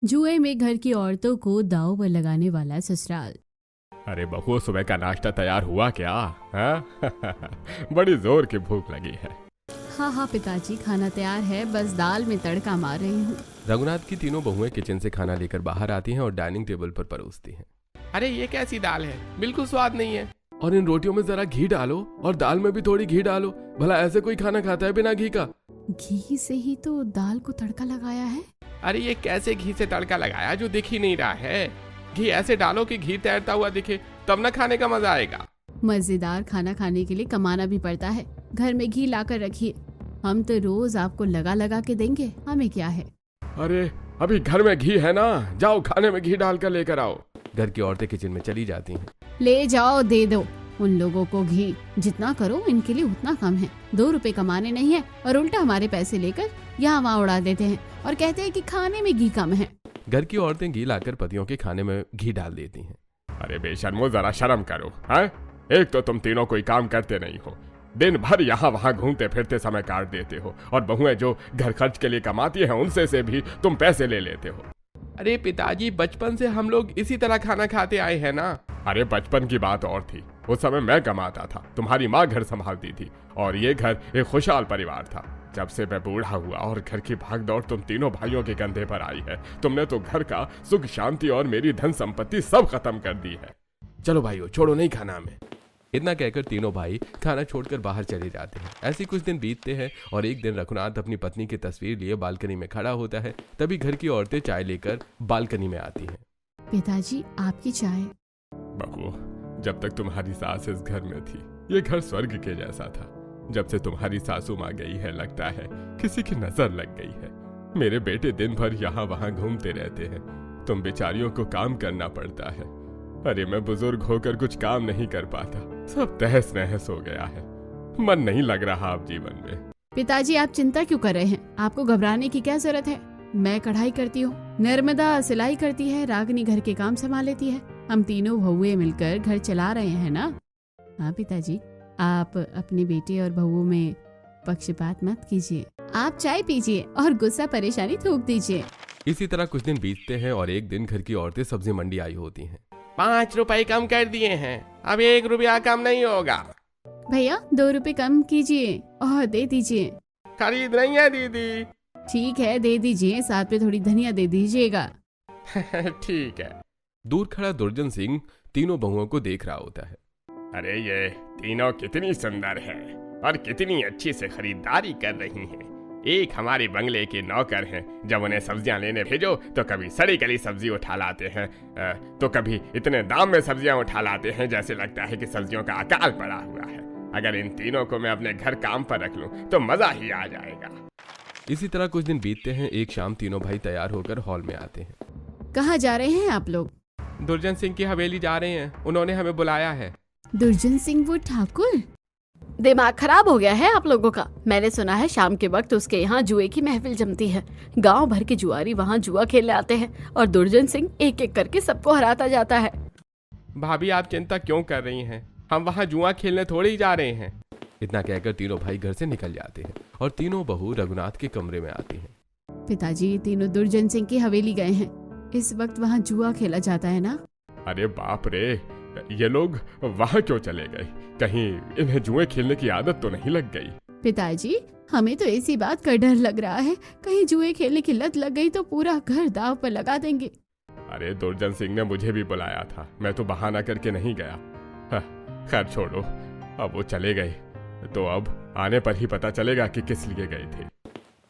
जुए में घर की औरतों को दांव पर लगाने वाला ससुराल। अरे बहू, सुबह का नाश्ता तैयार हुआ क्या? हाँ? बड़ी जोर की भूख लगी है। हाँ हाँ पिताजी, खाना तैयार है, बस दाल में तड़का मार रही हूँ। रघुनाथ की तीनों बहुएं किचन से खाना लेकर बाहर आती हैं और डाइनिंग टेबल पर परोसती हैं। अरे ये कैसी दाल है, बिल्कुल स्वाद नहीं है। और इन रोटियों में जरा घी डालो और दाल में भी थोड़ी घी डालो। भला ऐसे कोई खाना खाता है बिना घी का? घी से ही तो दाल को तड़का लगाया है। अरे ये कैसे घी से तड़का लगाया जो दिख ही नहीं रहा है। घी ऐसे डालो कि घी तैरता हुआ दिखे, तब ना खाने का मजा आएगा। मजेदार खाना खाने के लिए कमाना भी पड़ता है। घर में घी लाकर रखिए, हम तो रोज आपको लगा लगा के देंगे, हमें क्या है। अरे अभी घर में घी है ना, जाओ खाने में घी डालकर लेकर आओ। घर की औरतें किचन में चली जाती हैं। ले जाओ, दे दो उन लोगों को घी। जितना करो इनके लिए उतना कम है। 2 रुपए कमाने नहीं है और उल्टा हमारे पैसे लेकर यहाँ वहाँ उड़ा देते हैं और कहते हैं कि खाने में घी कम है। घर की औरतें घी लाकर पतियों के खाने में घी डाल देती हैं। अरे बेशर्मो, जरा शर्म करो। हाँ, एक तो तुम तीनों कोई काम करते नहीं हो, दिन भर यहाँ वहाँ घूमते फिरते समय काट देते हो, और बहुएं जो घर खर्च के लिए कमाती हैं उनसे से भी तुम पैसे ले लेते हो। अरे पिताजी, बचपन से हम लोग इसी तरह खाना खाते आए हैं ना। अरे बचपन की बात और थी, उस समय मैं कमाता था, तुम्हारी माँ घर संभालती थी, और ये घर एक खुशहाल परिवार था। जब से मैं बूढ़ा हुआ और घर की भागदौड़ तुम तीनों भाइयों के कंधे पर आई है, तुमने तो घर का सुख शांति और मेरी धन संपत्ति सब खत्म कर दी है। चलो भाइयों, छोड़ो नहीं खाना हमें। इतना कहकर तीनों भाई खाना छोड़कर बाहर चले जाते हैं। ऐसे कुछ दिन बीतते हैं और एक दिन रघुनाथ अपनी पत्नी की तस्वीर लिए बालकनी में खड़ा होता है। तभी घर की औरतें चाय लेकर बालकनी में आती हैं। पिताजी, आपकी चाय। बहू, जब तक तुम्हारी सास इस घर में थी, ये घर स्वर्ग के जैसा था। जब से तुम्हारी सासू माँ गई है, लगता है किसी की नजर लग गई है। मेरे बेटे दिन भर यहाँ वहाँ घूमते रहते हैं, तुम बेचारियों को काम करना पड़ता है। अरे मैं बुजुर्ग होकर कुछ काम नहीं कर पाता, सब तहस नहस हो गया है। मन नहीं लग रहा अब जीवन में। पिताजी, आप चिंता क्यों कर रहे हैं? आपको घबराने की क्या जरूरत है। मैं कढ़ाई करती हूँ, नर्मदा सिलाई करती है, रागनी घर के काम संभाल लेती है। हम तीनों बहुएं मिलकर घर चला रहे हैं ना। हाँ पिताजी, आप अपने बेटे और बहुओं में पक्षपात मत कीजिए। आप चाय पीजिए और गुस्सा परेशानी थूक दीजिए। इसी तरह कुछ दिन बीतते हैं और एक दिन घर की औरतें सब्जी मंडी आई होती हैं। 5 रुपए कम कर दिए हैं, अब 1 रुपया कम नहीं होगा। भैया, 2 रुपए कम कीजिए और दे दीजिए। खरीद नहीं है दीदी। ठीक है, दे दीजिए, साथ में थोड़ी धनिया दे दीजिएगा। ठीक है। दूर खड़ा दुर्जन सिंह तीनों बहुओं को देख रहा होता है। अरे ये तीनों कितनी सुंदर हैं और कितनी अच्छी से खरीदारी कर रही हैं। एक हमारे बंगले के नौकर हैं, जब उन्हें सब्जियां लेने भेजो तो कभी सड़ी गली सब्जी उठा लाते हैं, तो कभी इतने दाम में सब्जियां उठा लाते हैं जैसे लगता है कि सब्जियों का अकाल पड़ा हुआ है। अगर इन तीनों को मैं अपने घर काम पर रख लूं तो मजा ही आ जाएगा। इसी तरह कुछ दिन बीतते हैं। एक शाम तीनों भाई तैयार होकर हॉल में आते हैं। कहाँ जा रहे हैं आप लोग? दुर्जन सिंह की हवेली जा रहे हैं, उन्होंने हमें बुलाया है। दुर्जन सिंह वो ठाकुर? दिमाग खराब हो गया है आप लोगों का। मैंने सुना है शाम के वक्त उसके यहाँ जुए की महफिल जमती है। गांव भर के जुआरी वहाँ जुआ खेलने आते हैं और दुर्जन सिंह एक एक करके सबको हराता जाता है। भाभी, आप चिंता क्यों कर रही हैं? हम वहाँ जुआ खेलने थोड़ी ही जा रहे हैं। इतना कहकर तीनों भाई घर से निकल जाते हैं और तीनों बहू रघुनाथ के कमरे में आती हैं। पिताजी, तीनों दुर्जन सिंह की हवेली गए हैं। इस वक्त वहाँ जुआ खेला जाता है ना। अरे बाप रे, ये लोग वहाँ क्यों चले गए? कहीं इन्हें जुए खेलने की आदत तो नहीं लग गई? पिताजी, हमें तो इसी बात का डर लग रहा है, कहीं जुए खेलने की लत लग गई तो पूरा घर दांव पर लगा देंगे। अरे दुर्जन सिंह ने मुझे भी बुलाया था, मैं तो बहाना करके नहीं गया। खैर छोड़ो, अब वो चले गए तो अब आने पर ही पता चलेगा कि किस लिए गए थे।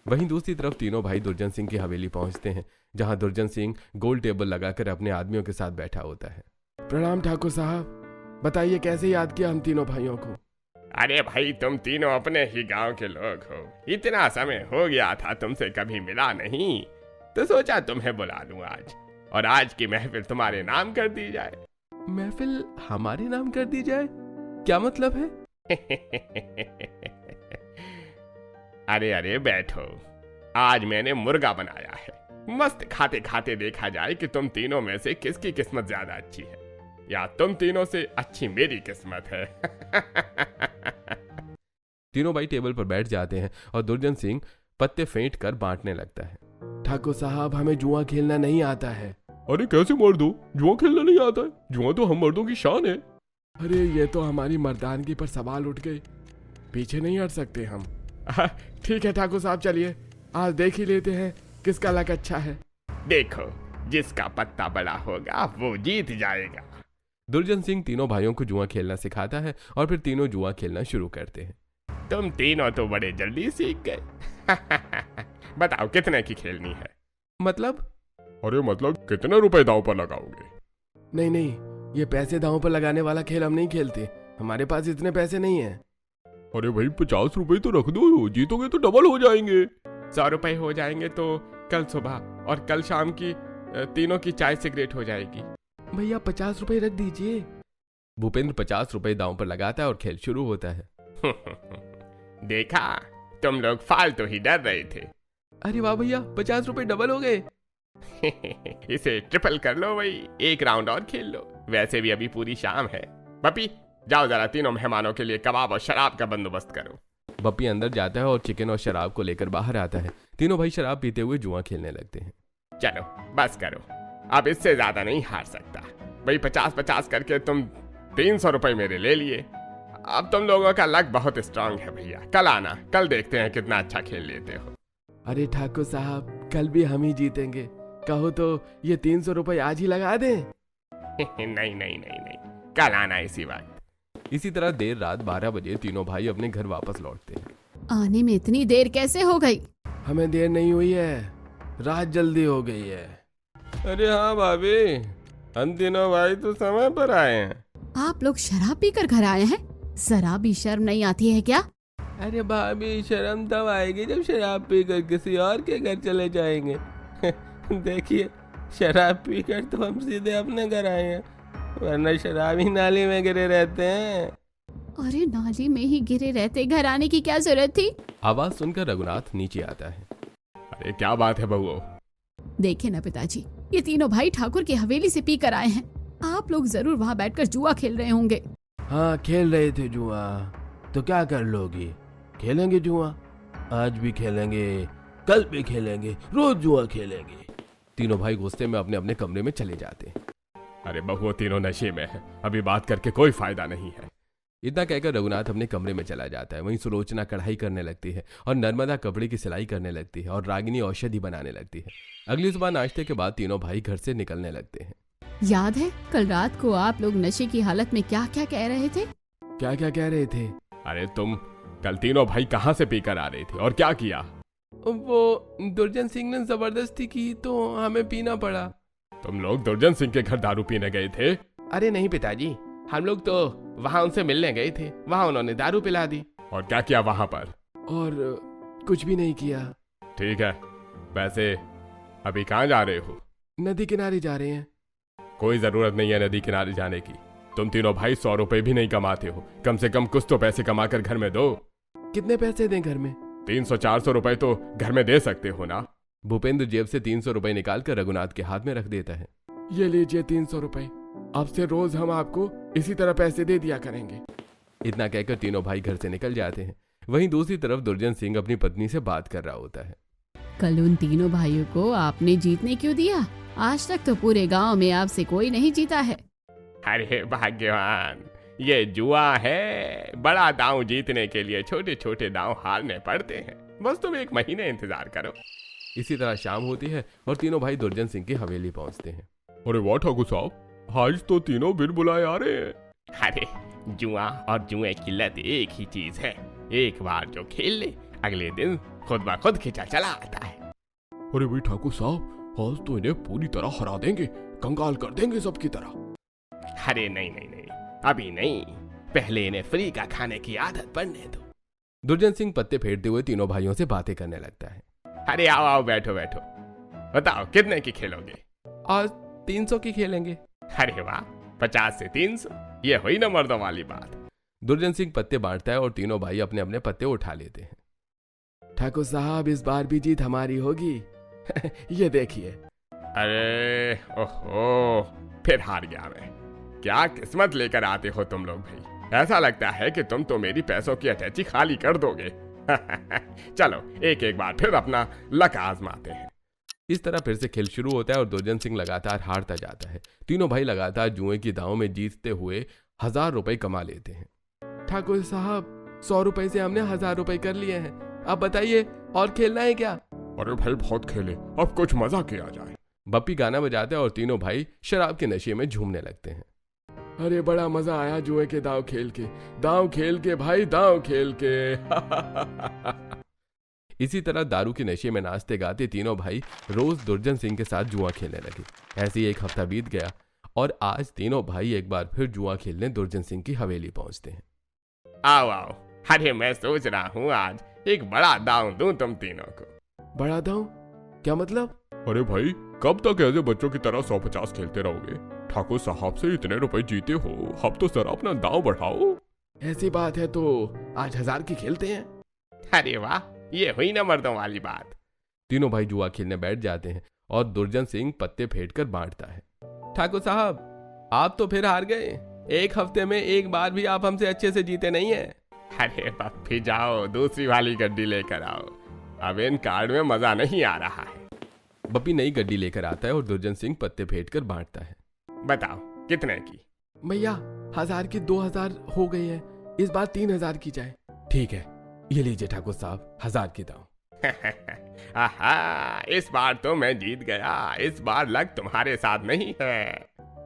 वहीं दूसरी तरफ तीनों भाई दुर्जन सिंह की हवेली पहुंचते हैं, जहां दुर्जन सिंह गोल टेबल लगाकर अपने आदमियों के साथ बैठा होता है। प्रणाम ठाकुर साहब, बताइए कैसे याद किया हम तीनों भाइयों को? अरे भाई, तुम तीनों अपने ही गांव के लोग हो, इतना समय हो गया था तुमसे कभी मिला नहीं, तो सोचा तुम्हें बुला लूं आज, और आज की महफिल तुम्हारे नाम कर दी जाए। महफिल हमारे नाम कर दी जाए? क्या मतलब है? अरे अरे बैठो, आज मैंने मुर्गा बनाया है। मस्त खाते खाते देखा जाए कि तुम तीनों में से किसकी किस्मत ज्यादा अच्छी है, या तुम तीनों से अच्छी मेरी किस्मत है। तीनों भाई टेबल पर बैठ जाते हैं और दुर्जन सिंह पत्ते फेंट कर बांटने लगता है। ठाकुर साहब हमें जुआ खेलना नहीं आता है। अरे कैसे मर्द हो, जुआ खेलना नहीं आता है? जुआ तो हम मर्दों की शान है। अरे ये तो हमारी मर्दानगी पर सवाल उठ गए, पीछे नहीं हट सकते हम। ठीक है ठाकुर साहब, चलिए आज देख ही लेते हैं किसका लक अच्छा है। देखो, जिसका पत्ता बड़ा होगा वो जीत जाएगा। दुर्जन सिंह तीनों भाइयों को जुआ खेलना सिखाता है और फिर तीनों जुआ खेलना शुरू करते हैं। तुम तीनों तो बड़े जल्दी सीख गए। बताओ कितने की खेलनी है? मतलब? अरे मतलब कितने रुपए दांव पर लगाओगे? नहीं नहीं, ये पैसे दांव पर लगाने वाला खेल हम नहीं खेलते, हमारे पास इतने पैसे नहीं है। अरे भाई 50 रुपए तो रख दो, जीतोगे तो डबल हो जाएंगे। 100 रुपए हो जाएंगे तो कल सुबह और कल शाम की तीनों की चाय सिगरेट हो जाएगी। भैया 50 रुपए रख दीजिए। भूपेंद्र 50 रुपए दांव पर लगाता है और खेल शुरू होता है। देखा, तुम लोग फालतू ही डर रहे थे। अरे वाह भैया, 50 रुपए डबल हो गए। इसे ट्रिपल कर लो भाई, एक राउंड और खेल लो। वैसे भी अभी पूरी शाम है। पपी, जाओ जरा तीनों मेहमानों के लिए कबाब और शराब का बंदोबस्त करो। बप्पी अंदर जाता है और चिकन और शराब को लेकर बाहर आता है। तीनों भाई शराब पीते हुए जुआ खेलने लगते हैं। चलो बस करो, अब इससे ज्यादा नहीं हार सकता। भाई 50-50 करके तुम 300 रुपए मेरे ले लिए। अब तुम लोगों का लक बहुत स्ट्रांग है भैया। कल आना, कल देखते हैं कितना अच्छा खेल लेते हो। अरे ठाकुर साहब, कल भी हम ही जीतेंगे, कहो तो ये 300 रुपए आज ही लगा दें। नहीं नहीं नहीं नहीं, कल आना इसी वक्त। इसी तरह देर रात 12 बजे तीनों भाई अपने घर वापस लौटते हैं। आने में इतनी देर कैसे हो गई? हमें देर नहीं हुई है, रात जल्दी हो गई है। अरे हाँ भाभी, हम तीनों भाई तो समय पर आए हैं। आप लोग शराब पीकर घर आए हैं? जरा भी शर्म नहीं आती है क्या? अरे भाभी, शर्म तब आएगी जब शराब पीकर किसी और के घर चले जाएंगे। देखिए, शराब पीकर तो हम सीधे अपने घर आए हैं, वरना शराबी नाली में गिरे रहते हैं। अरे नाली में ही गिरे रहते घर आने की क्या जरूरत थी? आवाज सुनकर रघुनाथ नीचे आता है। अरे क्या बात है बहू? देखे ना पिताजी, ये तीनों भाई ठाकुर की हवेली से पी कर आए हैं। आप लोग जरूर वहाँ बैठकर जुआ खेल रहे होंगे। हाँ, खेल रहे थे जुआ, तो क्या कर लोगी? खेलेंगे जुआ, आज भी खेलेंगे, कल भी खेलेंगे, रोज जुआ खेलेंगे। तीनों भाई गुस्से में अपने अपने कमरे में चले जाते हैं। अरे बहू तीनों नशे में है, अभी बात करके कोई फायदा नहीं है। इतना कहकर रघुनाथ अपने कमरे में चला जाता है। वहीं सुलोचना कढ़ाई करने लगती है और नर्मदा कपड़े की सिलाई करने लगती है और रागिनी औषधि बनाने लगती है। अगली सुबह नाश्ते के बाद तीनों भाई घर से निकलने लगते हैं। याद है कल रात को आप लोग नशे की हालत में क्या क्या कह रहे थे? क्या क्या कह रहे थे? अरे तुम कल तीनों भाई कहाँ से पीकर आ रहे थे और क्या किया? वो दुर्जन सिंह ने जबरदस्ती की तो हमें पीना पड़ा। तुम लोग दुर्जन सिंह के घर दारू पीने गए थे? अरे नहीं पिताजी, हम लोग तो वहाँ उनसे मिलने गए थे, वहाँ उन्होंने दारू पिला दी। और क्या किया वहां पर? और कुछ भी नहीं किया। ठीक है, वैसे अभी कहाँ जा रहे हो? नदी किनारे जा रहे हैं। कोई जरूरत नहीं है नदी किनारे जाने की। तुम तीनों भाई 100 रुपए भी नहीं कमाते हो, कम से कम कुछ तो पैसे कमा कर घर में दो। कितने पैसे दें घर में? 300-400 रुपए तो घर में दे सकते हो ना? भूपेंद्र जेब से 300 रुपए निकालकर रघुनाथ के हाथ में रख देता है। ये लीजिए 300 रुपए, अब से रोज हम आपको इसी तरह पैसे दे दिया करेंगे। इतना कहकर तीनों भाई घर से निकल जाते हैं। वहीं दूसरी तरफ दुर्जन सिंह अपनी पत्नी से बात कर रहा होता है। कल उन तीनों भाइयों को आपने जीतने क्यों दिया? आज तक तो पूरे गांव में आपसे कोई नहीं जीता है। अरे भाग्यवान, ये जुआ है। बड़ा दांव जीतने के लिए छोटे छोटे दांव हारने पड़ते हैं। बस तुम 1 महीने इंतजार करो। इसी तरह शाम होती है और तीनों भाई दुर्जन सिंह की हवेली पहुंचते हैं। अरे वाह ठाकुर साहब, आज तो तीनों बिन बुलाए आ रहे हैं। अरे जुआ और जुए की लत एक ही चीज है, एक बार जो खेल ले अगले दिन खुद ब खुद खिंचा चला आता है। अरे भाई ठाकुर साहब, आज तो इन्हें पूरी तरह हरा देंगे, कंगाल कर देंगे सबकी तरह। अरे नहीं नहीं नहीं, अभी नहीं, पहले इन्हें फ्री का खाने की आदत पड़ने दो। दुर्जन सिंह पत्ते फेरते हुए तीनों भाइयों से बातें करने लगता है। अरे आओ आओ, बैठो बैठो, बताओ कितने की खेलोगे? आज 300 की खेलेंगे। अरे वाह, 50 से 300, ये हुई ना मर्दों वाली बात। दुर्जन सिंह पत्ते बांटता है और तीनों भाई अपने अपने पत्ते उठा लेते हैं। ठाकुर साहब, इस बार भी जीत हमारी होगी। ये देखिए। अरे ओहो, फिर हार गया मैं। क्या किस्मत लेकर आते हो तुम लोग भाई, ऐसा लगता है कि तुम तो मेरी पैसों की अटैची खाली कर दोगे। चलो एक एक बार फिर अपना लक आजमाते हैं। इस तरह फिर से खेल शुरू होता है और दुर्जन सिंह लगातार हारता जाता है। तीनों भाई लगातार जुए की दांव में जीतते हुए 1000 रुपए कमा लेते हैं। ठाकुर साहब 100 रुपए से हमने 1000 रुपए कर लिए हैं। अब बताइए और खेलना है क्या? अरे भाई बहुत खेले, अब कुछ मजा किया जाए। बप्पी गाना बजाता है और तीनों भाई शराब के नशे में झूमने लगते हैं। अरे बड़ा मजा आया जुए के दांव खेल के भाई, दांव खेल के। इसी तरह दारू के नशे में नाचते गाते तीनों भाई रोज दुर्जन सिंह के साथ जुआ खेलने लगे। ऐसे ही एक हफ्ता बीत गया और आज तीनों भाई एक बार फिर जुआ खेलने दुर्जन सिंह की हवेली पहुंचते हैं। आओ आओ, अरे मैं सोच रहा हूँ आज एक बड़ा दांव दूं तुम तीनों को। बड़ा दांव? क्या मतलब? अरे भाई कब तक ऐसे बच्चों की तरह 150 खेलते रहोगे? ठाकुर साहब से इतने रुपए जीते हो, अब तो जरा अपना दांव बढ़ाओ। ऐसी बात है तो आज 1000 की खेलते हैं। अरे वाह, ये हुई ना मर्दों वाली बात। तीनों भाई जुआ खेलने बैठ जाते हैं और दुर्जन सिंह पत्ते फेंट कर बांटता है। ठाकुर साहब आप तो फिर हार गए। एक हफ्ते में एक बार भी आप हमसे अच्छे से जीते नहीं है। अरे पप्पी जाओ, दूसरी वाली गड्डी लेकर आओ, अब इन कार्ड में मजा नहीं आ रहा है। बप्पी नई गड्डी लेकर आता है और दुर्जन सिंह पत्ते फेंट कर बांटता है। बताओ कितने की? भैया 1000 की 2000 हो गई है, इस बार 3000 की जाए। ठीक है, ये लीजिए ठाकुर साहब 1000 की दांव। आहा, इस बार तो मैं जीत गया, इस बार लक तुम्हारे साथ नहीं है।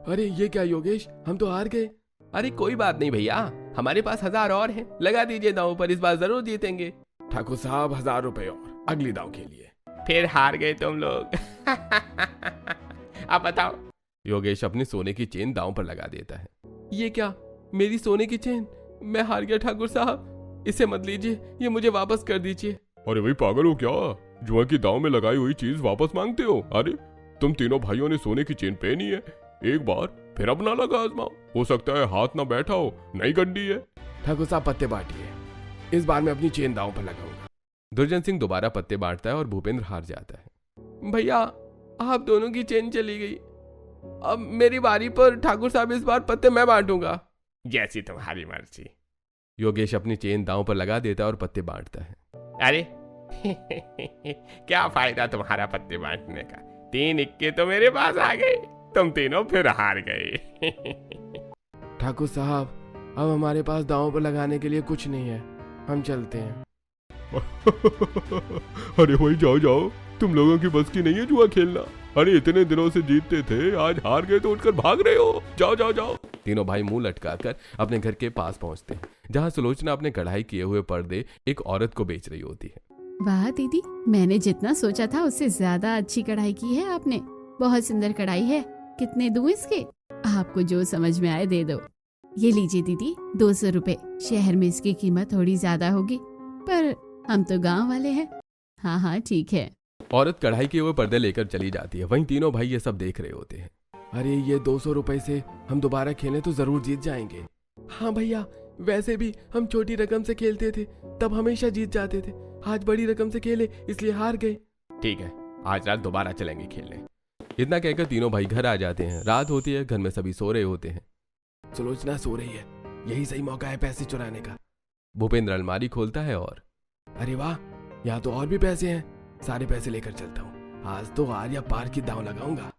अरे ये क्या योगेश, हम तो हार गए। अरे कोई बात नहीं भैया, हमारे पास 1000 और हैं, लगा दीजिए दांव पर, इस बार जरूर जीतेंगे। ठाकुर साहब 1000 रुपए और अगली दांव के लिए। फिर हार गए तुम लोग। अब बताओ। योगेश अपनी सोने की चेन दांव पर लगा देता है। ये क्या, मेरी सोने की चेन? मैं हार गया ठाकुर साहब, इसे मत लीजिए, ये मुझे वापस कर दीजिए। अरे भाई पागल हो क्या? जुआ की दांव में लगाई हुई चीज वापस मांगते हो? अरे तुम तीनों भाइयों ने सोने की चेन पहनी है, एक बार फिर अपना लगा आजमाओ, हो सकता है हाथ ना बैठा हो, नई गड्डी है। ठाकुर साहब पत्ते बांटिए, इस बार मैं अपनी चेन दांव पर लगाऊंगा। दुर्जन सिंह दोबारा पत्ते बांटता है और भूपेंद्र हार जाता है। भैया आप दोनों की चेन चली गई, अब मेरी बारी पर। ठाकुर साहब इस बार पत्ते मैं बांटूंगा। जैसी तुम्हारी मर्जी। योगेश अपनी चेन दांव पर लगा देता है और पत्ते बांटता है। अरे क्या फायदा तुम्हारा पत्ते बांटने का, 3 इक्के तो मेरे पास आ गए, तुम तीनों फिर हार गए। ठाकुर साहब अब हमारे पास दांव पर लगाने के लिए कुछ नहीं है, हम चलते हैं। अरे भाई जाओ जाओ, तुम लोगों की बस की नहीं है जुआ खेलना। अरे इतने दिनों से जीतते थे, आज हार गए तो उठकर भाग रहे हो। जाओ जाओ जाओ। तीनों भाई मुंह लटकाकर अपने घर के पास पहुंचते हैं, जहां सुलोचना अपने कढ़ाई किए हुए पर्दे एक औरत को बेच रही होती है। वाह दीदी, मैंने जितना सोचा था उससे ज्यादा अच्छी कढ़ाई की है आपने। बहुत सुंदर कढ़ाई है, कितने दूं इसके? आपको जो समझ में आए दे दो। ये लीजिए दीदी 200 रुपए। शहर में इसकी कीमत थोड़ी ज्यादा होगी, पर हम तो गांव वाले हैं। हाँ हाँ ठीक है। औरत कढ़ाई किए हुए पर्दे लेकर चली जाती है। वहीं तीनों भाई ये सब देख रहे होते हैं। अरे ये 200 रुपए से हम दोबारा खेलें तो जरूर जीत जाएंगे। हाँ भैया, वैसे भी हम छोटी रकम से खेलते थे, तब हमेशा जीत जाते थे। आज बड़ी रकम से खेले इसलिए हार गए। ठीक है, आज रात दोबारा चलेंगे खेलने। इतना कहकर तीनों भाई घर आ जाते हैं। रात होती है, घर में सभी सो रहे होते हैं। सुलोचना सो रही है, यही सही मौका है पैसे चुराने का। भूपेंद्र अलमारी खोलता है और अरे वाह, यहाँ तो और भी पैसे हैं, सारे पैसे लेकर चलता हूँ। आज तो आर या पार की दांव लगाऊंगा।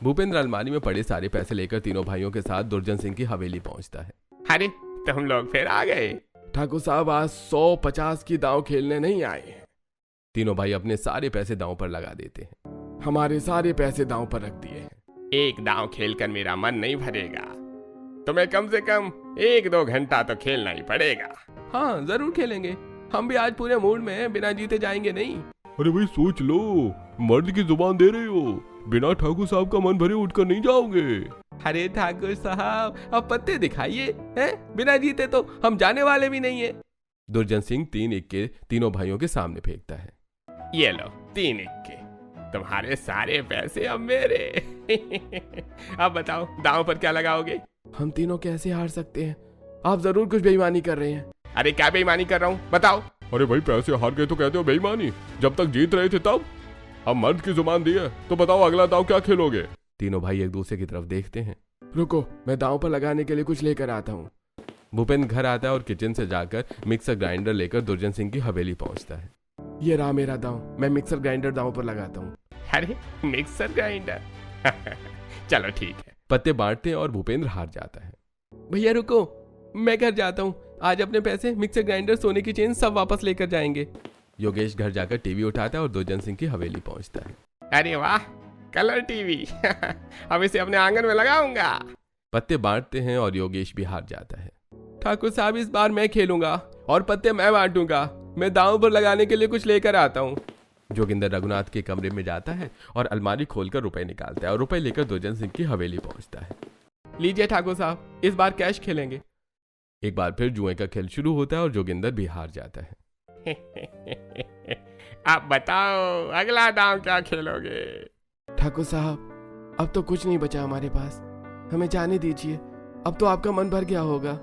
भूपेंद्र अलमारी में पड़े सारे पैसे लेकर तीनों भाइयों के साथ दुर्जन सिंह की हवेली पहुंचता है। अरे तुम लोग फिर आ गए। ठाकुर साहब आज 150 की दांव खेलने नहीं आए। तीनों भाई अपने सारे पैसे दांव पर लगा देते हैं। हमारे सारे पैसे दांव पर रख दिए हैं। एक दांव खेलकर मेरा मन नहीं भरेगा, तुम्हें कम से कम 1-2 घंटा तो खेलना ही पड़ेगा। हाँ जरूर खेलेंगे, हम भी आज पूरे मूड में हैं, बिना जीते जाएंगे नहीं। अरे भाई सोच लो, मर्द की जुबान दे रहे हो, बिना ठाकुर साहब का मन भरे उठकर नहीं जाओगे। अरे ठाकुर साहब अब पत्ते दिखाइए, हैं? बिना जीते तो हम जाने वाले भी नहीं है। दुर्जन सिंह 3 इक्के तीनों भाइयों के सामने फेंकता है। ये लो 3 इक्के, तुम्हारे सारे पैसे अब मेरे। अब बताओ दांव पर क्या लगाओगे? हम तीनों कैसे हार सकते हैं? आप जरूर कुछ बेईमानी कर रहे हैं। अरे क्या बेईमानी कर रहा हूँ बताओ। अरे भाई पैसे हार गए तो कहते हो बेईमानी, जब तक जीत रहे थे तब। अब मर्द की जुबान दी है तो बताओ अगला दांव क्या खेलोगे? तीनों भाई एक दूसरे की तरफ देखते हैं। रुको, मैं दांव पर लगाने के लिए कुछ लेकर आता हूँ। भूपेंद्र घर आता है और किचन से जाकर मिक्सर ग्राइंडर लेकर दुर्जन सिंह की हवेली पहुंचता है। ये रहा मेरा दांव, मैं मिक्सर ग्राइंडर दांव पर लगाता हूँ। अरे मिक्सर ग्राइंडर चलो ठीक है। पत्ते बांटते हैं और भूपेंद्र हार जाता है। भैया रुको, मैं घर जाता हूँ। आज अपने पैसे, मिक्सर ग्राइंडर, सोने की चेन सब वापस लेकर जाएंगे। योगेश घर जाकर टीवी उठाता है और दुर्जन सिंह की हवेली पहुंचता है। अरे वाह, कलर टीवी अब इसे अपने आंगन में लगाऊंगा। पत्ते बांटते हैं और योगेश भी हार जाता है। ठाकुर साहब, इस बार मैं खेलूंगा और पत्ते मैं बांटूंगा। मैं दांव पर लगाने के लिए कुछ लेकर आता हूँ। जोगिंदर रघुनाथ के कमरे में जाता है और अलमारी खोलकर रुपए निकालता है और रुपए लेकर दुर्जन सिंह की हवेली पहुंचता है। लीजिए ठाकुर साहब, इस बार कैश खेलेंगे। एक बार फिर जुए का खेल शुरू होता है और जोगिंदर भी हार जाता है। आप बताओ अगला दांव क्या खेलोगे? ठाकुर साहब, अब तो कुछ नहीं बचा हमारे पास, हमें जाने दीजिए। अब तो आपका मन भर गया होगा।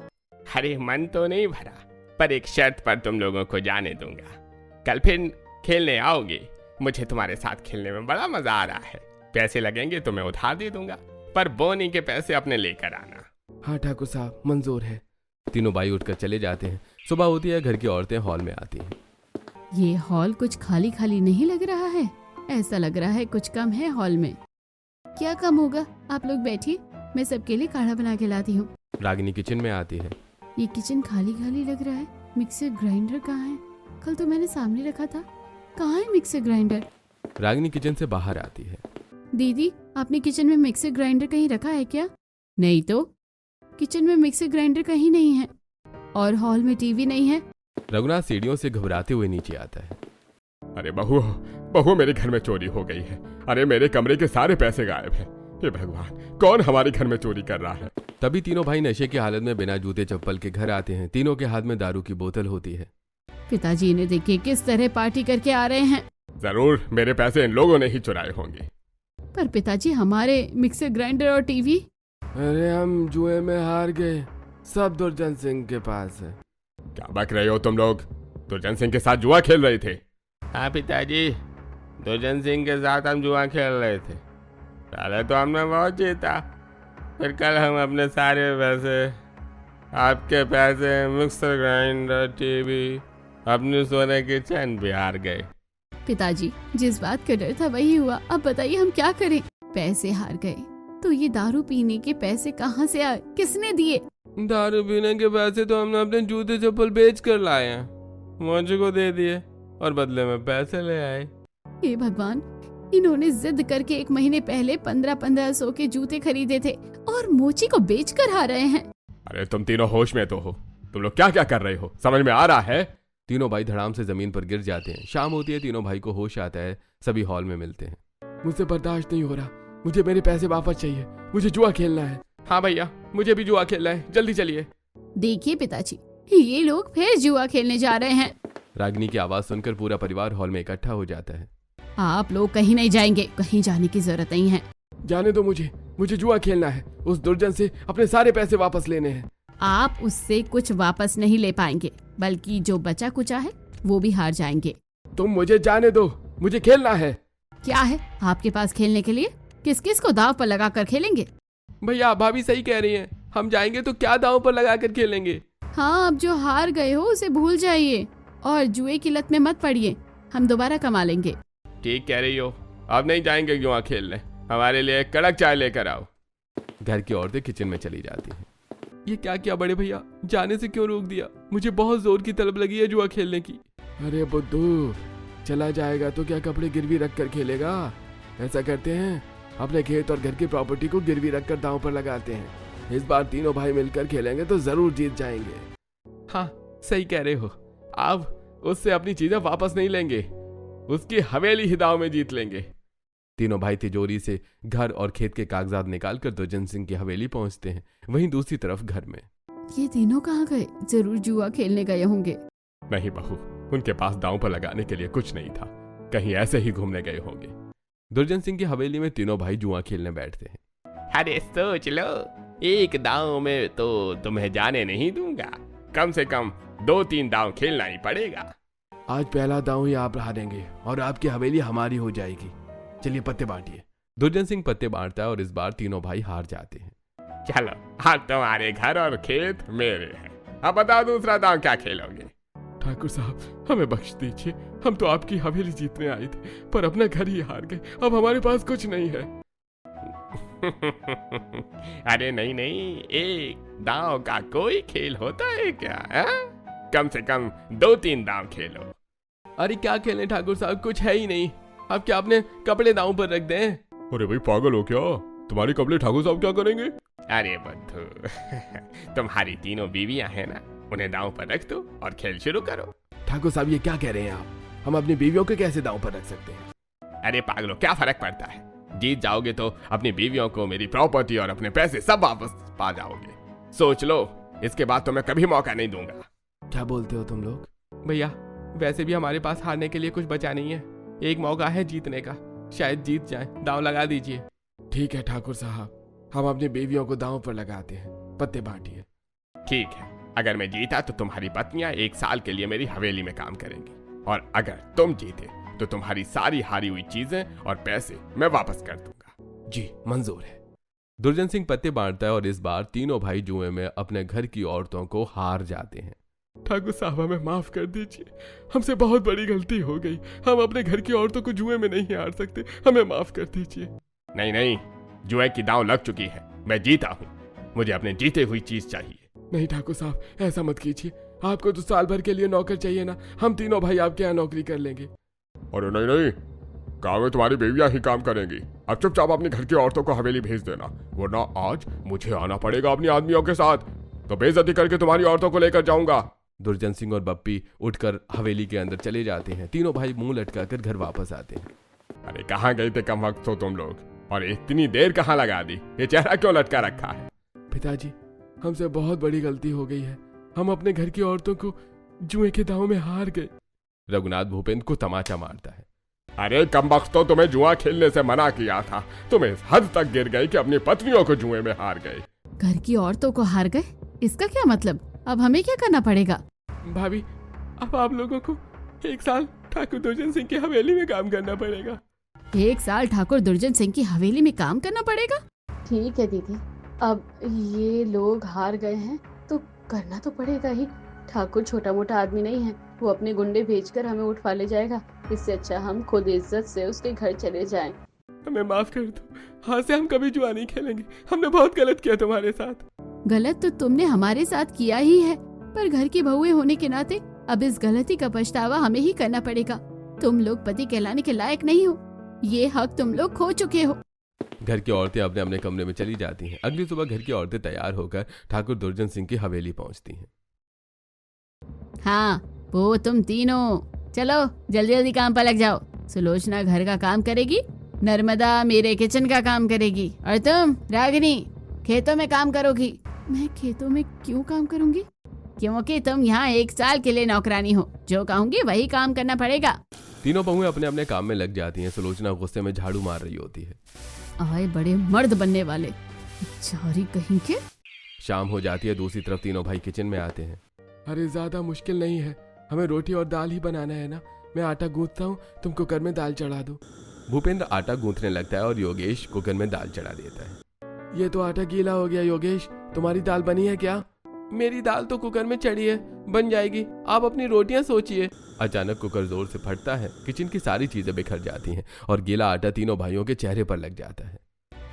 अरे मन तो नहीं भरा, पर एक शर्त पर तुम लोगों को जाने दूंगा। कल फिर खेलने आओगे, मुझे तुम्हारे साथ खेलने में बड़ा मजा आ रहा है। पैसे लगेंगे तो मैं उधार दे दूंगा, पर बोनी के पैसे अपने लेकर आना। हाँ ठाकुर साहब, मंजूर है। तीनों भाई उठकर चले जाते हैं। सुबह होती है, घर की औरतें हॉल में आती हैं। ये हॉल कुछ खाली खाली नहीं लग रहा है। ऐसा लग रहा है कुछ कम है हॉल में। क्या कम होगा? आप लोग बैठिए, मैं सबके लिए काढ़ा बना के लाती हूँ। रागिनी किचन में आती है। ये किचन खाली खाली लग रहा है। मिक्सर ग्राइंडर कहाँ है? कल तो मैंने सामने रखा था। कहाँ है मिक्सर ग्राइंडर? रागिनी किचन से बाहर आती है। दीदी, आपने किचन में मिक्सर ग्राइंडर कहीं रखा है क्या? नहीं तो, किचन में मिक्सर ग्राइंडर कहीं नहीं है और हॉल में टीवी नहीं है। रघुनाथ सीढ़ियों से घबराते हुए नीचे आता है। अरे बहू, बहू मेरे घर में चोरी हो गई है। अरे मेरे कमरे के सारे पैसे गायब हैं। हे भगवान, कौन हमारे घर में चोरी कर रहा है? तभी तीनों भाई नशे की हालत में बिना जूते चप्पल के घर आते हैं। तीनों के हाथ में दारू की बोतल होती है। पिताजी इन्हें देखिए किस तरह पार्टी करके आ रहे हैं। जरूर मेरे पैसे इन लोगों ने ही चुराए होंगे। पर पिताजी, हमारे मिक्सर ग्राइंडर और टीवी? अरे हम जुए में हार गए, सब दुर्जन सिंह के पास है। क्या बक रहे हो तुम लोग? दुर्जन सिंह के साथ जुआ खेल रहे थे? हाँ पिताजी, दुर्जन सिंह के साथ हम जुआ खेल रहे थे। पहले तो हमने बहुत जीता, फिर कल हम अपने सारे पैसे, आपके पैसे, मिक्सर ग्राइंडर, टीवी, अपनी सोने की चैन भी हार गए। पिताजी, जिस बात का डर था वही हुआ। अब बताइए हम क्या करें? पैसे हार गए तो ये दारू पीने के पैसे कहाँ से आए? किसने दिए? दारू पीने के पैसे तो हमने अपने जूते चप्पल बेच कर लाए हैं, मुझे को दे दिए और बदले में पैसे ले आए। हे भगवान, इन्होंने जिद करके 1 महीने पहले 1500 के जूते खरीदे थे और मोची को बेच कर हार रहे हैं। अरे तुम तीनों होश में तो हो? तुम लोग क्या क्या कर रहे हो? समझ में आ रहा है? तीनों भाई धड़ाम से जमीन पर गिर जाते हैं। शाम होती है, तीनों भाई को होश आता है। सभी हॉल में मिलते हैं। मुझसे बर्दाश्त नहीं हो रहा, मुझे मेरे पैसे वापस चाहिए। मुझे जुआ खेलना है। हाँ भैया, मुझे भी जुआ खेलना है, जल्दी चलिए। देखिए पिताजी, ये लोग फिर जुआ खेलने जा रहे हैं। रागिनी की आवाज सुनकर पूरा परिवार हॉल में इकट्ठा हो जाता है। आप लोग कहीं नहीं जाएंगे, कहीं जाने की जरूरत नहीं है। जाने दो मुझे जुआ खेलना है। उस दुर्जन से अपने सारे पैसे वापस लेने हैं। आप उससे कुछ वापस नहीं ले पाएंगे, बल्कि जो बचा कुचा है वो भी हार जाएंगे। तुम मुझे जाने दो, मुझे खेलना है। क्या है आपके पास खेलने के लिए? किस किस को दाव पर लगा कर खेलेंगे? भैया, भाभी सही कह रही हैं, हम जाएंगे तो क्या दांव पर लगा कर खेलेंगे? हाँ, अब जो हार गए हो उसे भूल जाइए और जुए की लत में मत पड़िए। हम दोबारा कमा लेंगे। ठीक कह रही हो, अब नहीं जाएंगे जुआ खेलने। हमारे लिए कड़क चाय लेकर आओ। घर की औरतें किचन में चली जाती हैं। ये क्या किया बड़े भैया, जाने से क्यों रोक दिया? मुझे बहुत जोर की तलब लगी है जुआ खेलने की। अरे बुद्धू, चला जाएगा तो क्या कपड़े गिरवी रख कर खेलेगा? ऐसा करते हैं, अपने खेत और घर की प्रॉपर्टी को गिरवी रख कर दांव पर लगाते हैं। इस बार तीनों भाई मिलकर खेलेंगे तो जरूर जीत जाएंगे। हाँ, सही कह रहे हो। अब उससे अपनी चीजें वापस नहीं लेंगे, उसकी हवेली ही दांव में जीत लेंगे। तीनों भाई तिजोरी से घर और खेत के कागजात निकालकर दुर्जन सिंह की हवेली पहुंचते हैं। वहीं दूसरी तरफ घर में ये तीनों कहाँ गए? जरूर जुआ खेलने गए होंगे। नहीं बहू, उनके पास दांव पर लगाने के लिए कुछ नहीं था, कहीं ऐसे ही घूमने गए होंगे। दुर्जन सिंह की हवेली में तीनों भाई जुआ खेलने बैठते हैं। अरे सोच लो, एक दांव में तो तुम्हें जाने नहीं दूंगा, कम से कम 2-3 दांव खेलना ही पड़ेगा। आज पहला दांव ही आप हारेंगे और आपकी हवेली हमारी हो जाएगी। चलिए पत्ते बांटिए। दुर्जन सिंह पत्ते बांटता है और इस बार तीनों भाई हार जाते हैं। चलो, आज तुम्हारे घर और खेत मेरे हैं। अब बताओ दूसरा दांव क्या खेलोगे? ठाकुर साहब हमें बख्श दीजिए, हम तो आपकी हवेली जीतने आए थे पर अपना घर ही हार गए, अब हमारे पास कुछ नहीं है। अरे नहीं नहीं, एक दांव का कोई खेल होता है क्या? कम से कम 2-3 दांव खेलो। अरे क्या खेलें ठाकुर साहब, कुछ है ही नहीं। अब क्या अपने कपड़े दांव पर रख दें? अरे भाई पागल हो क्या? तुम्हारे कपड़े ठाकुर साहब क्या करेंगे? अरे बुद्धू, तुम्हारी तीनों बीवियां हैं ना, उन्हें दांव पर रख दो और खेल शुरू करो। ठाकुर साहब ये क्या कह रहे हैं आप? हम अपनी बीवियों को कैसे दांव पर रख सकते हैं? अरे पागलो, क्या फर्क पड़ता है? जीत जाओगे तो अपनी बीवियों को मेरी प्रॉपर्टी और अपने पैसे सब वापस पा जाओगे। सोच लो, इसके बाद तो मैं कभी मौका नहीं दूंगा। क्या बोलते हो तुम लोग? भैया वैसे भी हमारे पास हारने के लिए कुछ बचा नहीं है, एक मौका है जीतने का, शायद जीत जाए, दांव लगा दीजिए। ठीक है ठाकुर साहब, हम अपनी बीवियों को दांव पर लगाते हैं, पत्ते बांटिए। ठीक है, अगर मैं जीता तो तुम्हारी पत्नियां 1 साल के लिए मेरी हवेली में काम करेंगी, और अगर तुम जीते तो तुम्हारी सारी हारी हुई चीजें और पैसे मैं वापस कर दूंगा। जी मंजूर है। दुर्जन सिंह पत्ते बांटता है और इस बार तीनों भाई जुए में अपने घर की औरतों को हार जाते हैं। ठाकुर साहब हमें माफ कर दीजिए, हमसे बहुत बड़ी गलती हो गई, हम अपने घर की औरतों को जुए में नहीं हार सकते, हमें माफ कर दीजिए। नहीं नहीं, जुए की दांव लग चुकी है, मैं जीता हूँ, मुझे अपने जीते हुई चीज चाहिए। नहीं ठाकुर साहब ऐसा मत कीजिए, आपको तो साल भर के लिए नौकर चाहिए ना, हम तीनों भाई आपके यहाँ नौकरी कर लेंगे। अरे नहीं नहीं, गाँव में तुम्हारी बीवियां ही काम करेंगी। अब चुपचाप अपनी घर की औरतों को हवेली भेज देना, वरना आज मुझे आना पड़ेगा अपनी आदमियों के साथ, तो बेइज्जती करके तुम्हारी औरतों को लेकर जाऊंगा। दुर्जन सिंह और बप्पी उठकर हवेली के अंदर चले जाते हैं। तीनों भाई मुंह लटकाकर घर वापस आते हैं। अरे कहाँ गए थे कम वक्त हो तुम लोग, और इतनी देर कहाँ लगा दी? ये चेहरा क्यों लटका रखा है? पिताजी हमसे बहुत बड़ी गलती हो गई है, हम अपने घर की औरतों को जुए के दांव में हार गए। रघुनाथ भूपेंद्र को तमाचा मारता है। अरे कम वक्त तो तुम्हें जुआ खेलने से मना किया था, तुम इस हद तक गिर गए कि अपनी पत्नियों को जुए में हार गए। घर की औरतों को हार गए, इसका क्या मतलब? अब हमें क्या करना पड़ेगा? भाभी अब आप लोगों को 1 साल ठाकुर दुर्जन सिंह की हवेली में काम करना पड़ेगा। 1 साल ठाकुर दुर्जन सिंह की हवेली में काम करना पड़ेगा? ठीक है दीदी, अब ये लोग हार गए हैं तो करना तो पड़ेगा ही। ठाकुर छोटा मोटा आदमी नहीं है, वो अपने गुंडे भेजकर हमें उठवा ले जाएगा, इससे अच्छा हम खुद इज्जत से उसके घर चले जाएं। हमें माफ कर दो, आज से हम कभी जुआ नहीं खेलेंगे, हमने बहुत गलत किया तुम्हारे साथ। गलत तो तुमने हमारे साथ किया ही है, पर घर की बहुएं होने के नाते अब इस गलती का पछतावा हमें ही करना पड़ेगा। तुम लोग पति कहलाने के लायक नहीं हो, ये हक तुम लोग खो चुके हो। घर की औरतें अपने अपने कमरे में चली जाती हैं। अगली सुबह घर की औरतें तैयार होकर ठाकुर दुर्जन सिंह की हवेली पहुंचती हैं। हाँ वो तुम तीनों चलो जल्दी जल्दी काम पर लग जाओ। सुलोचना घर का काम करेगी, नर्मदा मेरे किचन का काम करेगी, और तुम रागिनी खेतों में काम करोगी। मैं खेतों में क्यों काम करूंगी? क्योंकि तुम यहाँ 1 साल के लिए नौकरानी हो, जो कहूंगी वही काम करना पड़ेगा। तीनों बहुएं अपने अपने काम में लग जाती हैं। सुलोचना गुस्से में झाड़ू मार रही होती है। आए बड़े मर्द बनने वाले चारी कहीं के। शाम हो जाती है। दूसरी तरफ तीनों भाई किचन में आते हैं। अरे ज्यादा मुश्किल नहीं है, हमें रोटी और दाल ही बनाना है ना। मैं आटा गूंथता हूँ, तुम कुकर में दाल चढ़ा दो। भूपेंद्र आटा गूंथने लगता है और योगेश कुकर में दाल चढ़ा देता है। ये तो आटा गीला हो गया योगेश, तुम्हारी दाल बनी है क्या? मेरी दाल तो कुकर में चढ़ी है, बन जाएगी, आप अपनी रोटियां सोचिए। अचानक कुकर जोर से फटता है। किचन की सारी चीजें बिखर जाती हैं और गीला आटा तीनों भाइयों के चेहरे पर लग जाता है।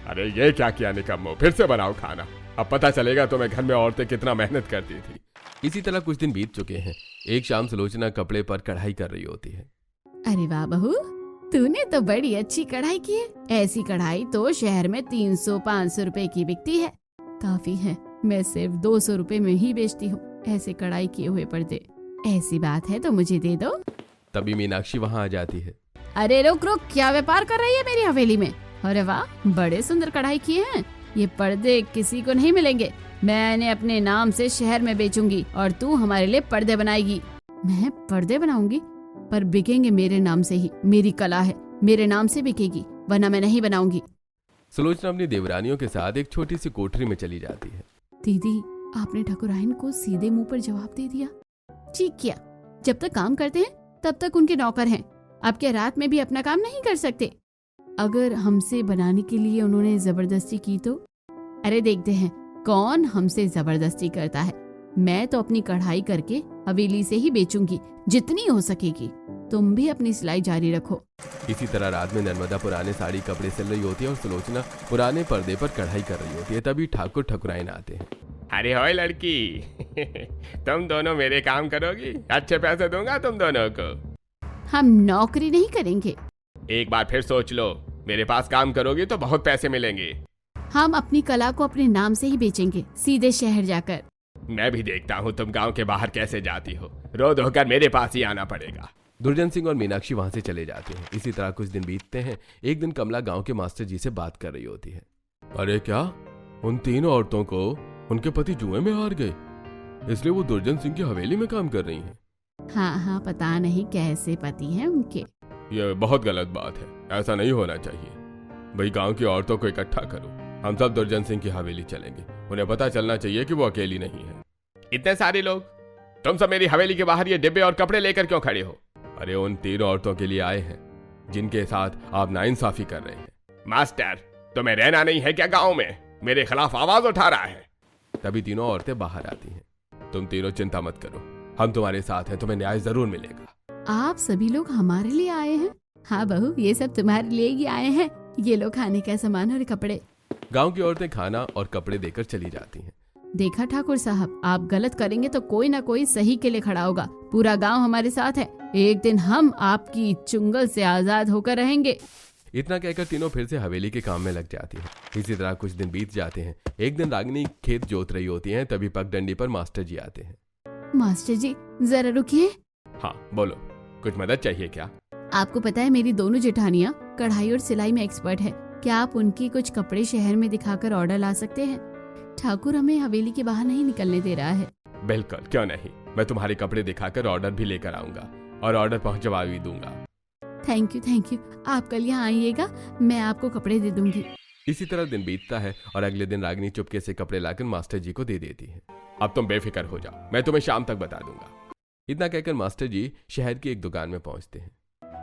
अरे ये क्या किया निकम्मो, फिर से बनाओ खाना, अब पता चलेगा तुम्हें घर में औरतें कितना मेहनत करती थी। इसी तरह कुछ दिन बीत चुके हैं। एक शाम सुलोचना कपड़े पर कढ़ाई कर रही होती है। अरे वाह बहू, तूने तो बड़ी अच्छी कढ़ाई की है। ऐसी कढ़ाई तो शहर में 300-500 रुपए की बिकती है, काफी है। मैं सिर्फ 200 रुपए में ही बेचती हूँ ऐसे कढ़ाई किए हुए पर्दे। ऐसी बात है तो मुझे दे दो। तभी मीनाक्षी वहाँ आ जाती है। अरे रुक रुक, क्या व्यापार कर रही है मेरी हवेली में? अरे वाह, बड़े सुंदर कढ़ाई किए हैं। ये पर्दे किसी को नहीं मिलेंगे। मैंने अपने नाम से शहर में बेचूंगी और तू हमारे लिए पर्दे बनाएगी। मैं पर्दे बनाऊंगी, पर बिकेंगे मेरे नाम से ही। मेरी कला है, मेरे नाम से बिकेगी, वरना मैं नहीं बनाऊंगी। सुलोचना अपनी देवरानियों के साथ एक छोटी सी कोठरी में चली जाती है। दीदी, आपने ठाकुराइन को सीधे मुंह पर जवाब दे दिया। ठीक किया, जब तक काम करते हैं तब तक उनके नौकर हैं। अब क्या रात में भी अपना काम नहीं कर सकते? अगर हमसे बनाने के लिए उन्होंने जबरदस्ती की तो? अरे देखते हैं कौन हमसे जबरदस्ती करता है। मैं तो अपनी कढ़ाई करके हवेली से ही बेचूंगी, जितनी हो सकेगी। तुम भी अपनी सिलाई जारी रखो। इसी तरह रात में नर्मदा पुराने साड़ी कपड़े सिल रही होती है और सुलोचना पुराने पर्दे पर कढ़ाई कर रही होती है। तभी ठाकुर ठकुराइन आते हैं। अरे होए लड़की तुम दोनों मेरे काम करोगी, अच्छे पैसे दूंगा तुम दोनों को। हम नौकरी नहीं करेंगे। एक बार फिर सोच लो, मेरे पास काम करोगी तो बहुत पैसे मिलेंगे। हम अपनी कला को अपने नाम से ही बेचेंगे, सीधे शहर जाकर। मैं भी देखता हूँ तुम गांव के बाहर कैसे जाती हो, रो धोकर मेरे पास ही आना पड़ेगा। दुर्जन सिंह और मीनाक्षी वहां से चले जाते हैं। इसी तरह कुछ दिन बीतते हैं। एक दिन कमला गांव के मास्टर जी से बात कर रही होती है। अरे क्या, उन तीनों औरतों को उनके पति जुए में हार गए, इसलिए वो दुर्जन सिंह की हवेली में काम कर रही हैं। हाँ हाँ, पता नहीं कैसे पति हैं उनके। ये बहुत गलत बात है, ऐसा नहीं होना चाहिए। भाई गांव की औरतों को इकट्ठा करो, हम सब दुर्जन सिंह की हवेली चलेंगे। उन्हें पता चलना चाहिए कि वो अकेली नहीं है। इतने सारे लोग, तुम सब मेरी हवेली के बाहर ये डिब्बे और कपड़े लेकर क्यों खड़े हो? अरे उन तीन औरतों के लिए आए हैं जिनके साथ आप नाइंसाफी कर रहे हैं। मास्टर, तुम्हें रहना नहीं है क्या गांव में? मेरे खिलाफ आवाज उठा रहा है। तभी तीनों औरतें बाहर आती हैं। तुम तीनों चिंता मत करो, हम तुम्हारे साथ हैं, तुम्हें न्याय जरूर मिलेगा। आप सभी लोग हमारे लिए आए हैं? हाँ बहू, ये सब तुम्हारे लिए ही आए हैं। ये लो खाने का सामान और कपड़े। गांव की औरतें खाना और कपड़े देकर चली जाती हैं। देखा ठाकुर साहब, आप गलत करेंगे तो कोई ना कोई सही के लिए खड़ा होगा। पूरा गांव हमारे साथ है। एक दिन हम आपकी चुंगल से आजाद होकर रहेंगे। इतना कहकर तीनों फिर से हवेली के काम में लग जाती हैं। इसी तरह कुछ दिन बीत जाते हैं। एक दिन रागिनी खेत जोत रही होती हैं। तभी पगडंडी पर मास्टर जी आते हैं। मास्टर जी जरा रुकिए। हाँ बोलो, कुछ मदद चाहिए क्या? आपको पता है मेरी दोनों जेठानियाँ कढ़ाई और सिलाई में एक्सपर्ट है। क्या आप उनकी कुछ कपड़े शहर में दिखाकर ऑर्डर ला सकते हैं? ठाकुर हमें हवेली के बाहर नहीं निकलने दे रहा है। बिल्कुल, क्यों नहीं। मैं तुम्हारे कपड़े दिखाकर ऑर्डर भी लेकर आऊंगा और ऑर्डर पहुंचवा भी दूंगा। Thank you. आप कल यहाँ आइएगा, मैं आपको कपड़े दे दूंगी। इसी तरह दिन बीतता है और अगले दिन रागिनी चुपके से कपड़े लाकर मास्टर जी को दे देती है। अब तुम बेफिक्र हो जाओ, मैं तुम्हें शाम तक बता दूंगा। इतना कहकर मास्टर जी शहर की एक दुकान में पहुंचते हैं।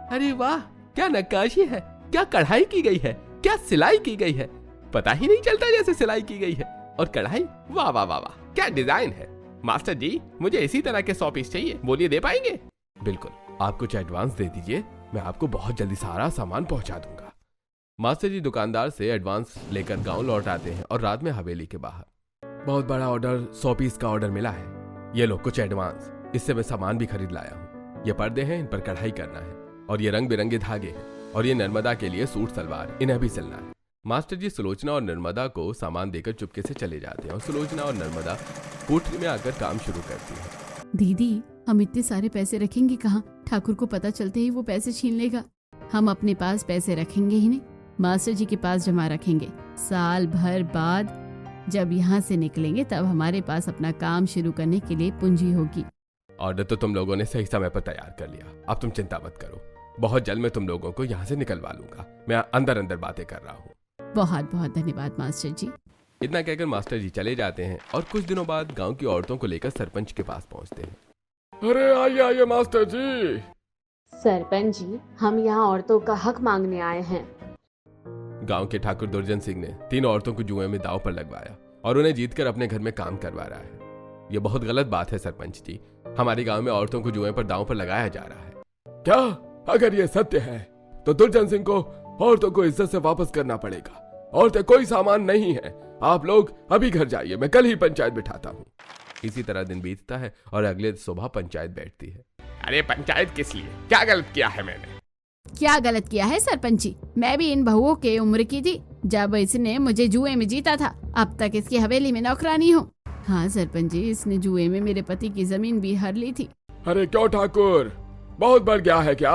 अरे वाह, क्या नक्काशी है, क्या कढ़ाई की गई है, क्या सिलाई की गई है। पता ही नहीं चलता जैसे सिलाई की गई है। और कढ़ाई, वाह वाह वाह वाह, क्या डिजाइन है। मास्टर जी, मुझे इसी तरह के 100 पीस चाहिए, बोलिए दे पाएंगे? बिल्कुल, आप कुछ एडवांस दे दीजिए, मैं आपको बहुत जल्दी सारा सामान पहुंचा दूंगा। मास्टर जी दुकानदार से एडवांस लेकर गांव लौट आते हैं और रात में हवेली के बाहर। बहुत बड़ा ऑर्डर, 100 पीस का ऑर्डर मिला है। ये लो कुछ एडवांस, इससे मैं सामान भी खरीद लाया हूँ। ये पर्दे हैं, इन पर कढ़ाई करना है, और ये रंग बिरंगे धागे हैं, और ये नर्मदा के लिए सूट सलवार, इन्हें भी सिलना है। मास्टर जी सुलोचना और नर्मदा को सामान देकर चुपके से चले जाते हैं और सुलोचना और नर्मदा कोठरी में आकर काम शुरू करती हैं। दीदी, हम इतने सारे पैसे रखेंगे कहाँ? ठाकुर को पता चलते ही वो पैसे छीन लेगा। हम अपने पास पैसे रखेंगे ही नहीं, मास्टर जी के पास जमा रखेंगे। साल भर बाद जब यहाँ से निकलेंगे तब हमारे पास अपना काम शुरू करने के लिए पूंजी होगी। ऑर्डर तो तुम लोगों ने सही समय पर तैयार कर लिया, अब तुम चिंता मत करो। बहुत जल्द मैं तुम लोगों को यहाँ से निकलवा लूंगा। मैं अंदर अंदर बातें कर रहा हूँ। बहुत बहुत धन्यवाद मास्टर जी। इतना कहकर मास्टर जी चले जाते हैं और कुछ दिनों बाद गांव की औरतों को लेकर सरपंच के पास पहुंचते हैं। अरे आइए आइए मास्टर जी। सरपंच जी, हम यहाँ औरतों का हक मांगने आए हैं। गांव के ठाकुर दुर्जन सिंह ने 3 औरतों को जुए में दांव पर लगवाया और उन्हें जीतकर अपने घर में काम करवा रहा है। ये बहुत गलत बात है सरपंच जी। हमारे गांव में औरतों को जुए पर दांव पर लगाया जा रहा है। क्या? अगर ये सत्य है तो दुर्जन सिंह को औरतों को इज्जत से वापस करना पड़ेगा। औरतें कोई सामान नहीं है। आप लोग अभी घर जाइए, मैं कल ही पंचायत बिठाता हूँ। इसी तरह दिन बीतता है और अगले सुबह पंचायत बैठती है। अरे पंचायत किस लिए? क्या गलत किया है मैंने? क्या गलत किया है सरपंच जी? मैं भी इन बहुओं के उम्र की थी जब इसने मुझे जुए में जीता था। अब तक इसकी हवेली में नौकरानी हूँ। हाँ सरपंच जी, इसने जुए में मेरे पति की जमीन भी हर ली थी। अरे क्यों ठाकुर, बहुत बढ़ गया है क्या?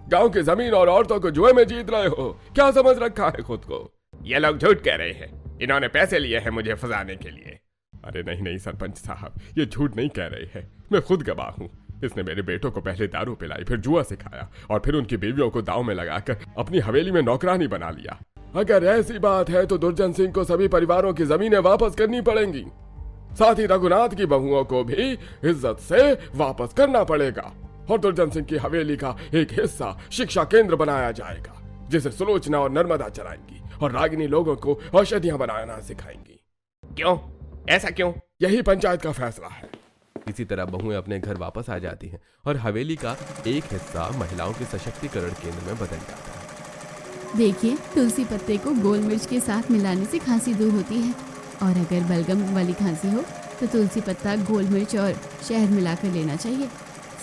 गांव की जमीन और औरतों को जुए में जीत रहे हो? क्या समझ रखा है खुद को? ये लोग झूठ कह रहे हैं, इन्होंने पैसे लिए हैं मुझे फंसाने के लिए। अरे नहीं नहीं सरपंच साहब, ये झूठ नहीं कह रहे हैं, मैं खुद गवाह हूँ। इसने मेरे बेटों को पहले दारू पिलाई, फिर जुआ सिखाया और फिर उनकी बीवियों को दांव में लगाकर अपनी हवेली में नौकरानी बना लिया। अगर ऐसी बात है तो दुर्जन सिंह को सभी परिवारों की जमीनें वापस करनी पड़ेंगी। साथ ही रघुनाथ की बहुओं को भी इज्जत से वापस करना पड़ेगा और दुर्जन सिंह की हवेली का एक हिस्सा शिक्षा केंद्र बनाया जाएगा, जिसे सुलोचना और नर्मदा चलाएंगी और रागिनी लोगों को औषधियां बनाना सिखाएंगी। क्यों? ऐसा क्यों? यही पंचायत का फैसला है। इसी तरह बहुएं अपने घर वापस आ जाती हैं और हवेली का एक हिस्सा महिलाओं के सशक्तिकरण केंद्र में बदल जाता है। देखिए, तुलसी पत्ते को गोल मिर्च के साथ मिलाने से खांसी दूर होती है, और अगर बलगम वाली खांसी हो तो तुलसी पत्ता, गोल मिर्च और शहद मिलाकर लेना चाहिए।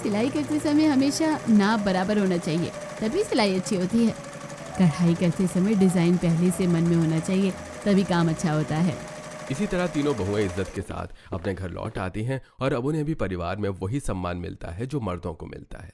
सिलाई करते समय हमेशा नाप बराबर होना चाहिए, तभी सिलाई अच्छी होती है। कढ़ाई करते समय डिज़ाइन पहले से मन में होना चाहिए, तभी काम अच्छा होता है। इसी तरह तीनों बहुएं इज्जत के साथ अपने घर लौट आती हैं और अब उन्हें भी परिवार में वही सम्मान मिलता है जो मर्दों को मिलता है।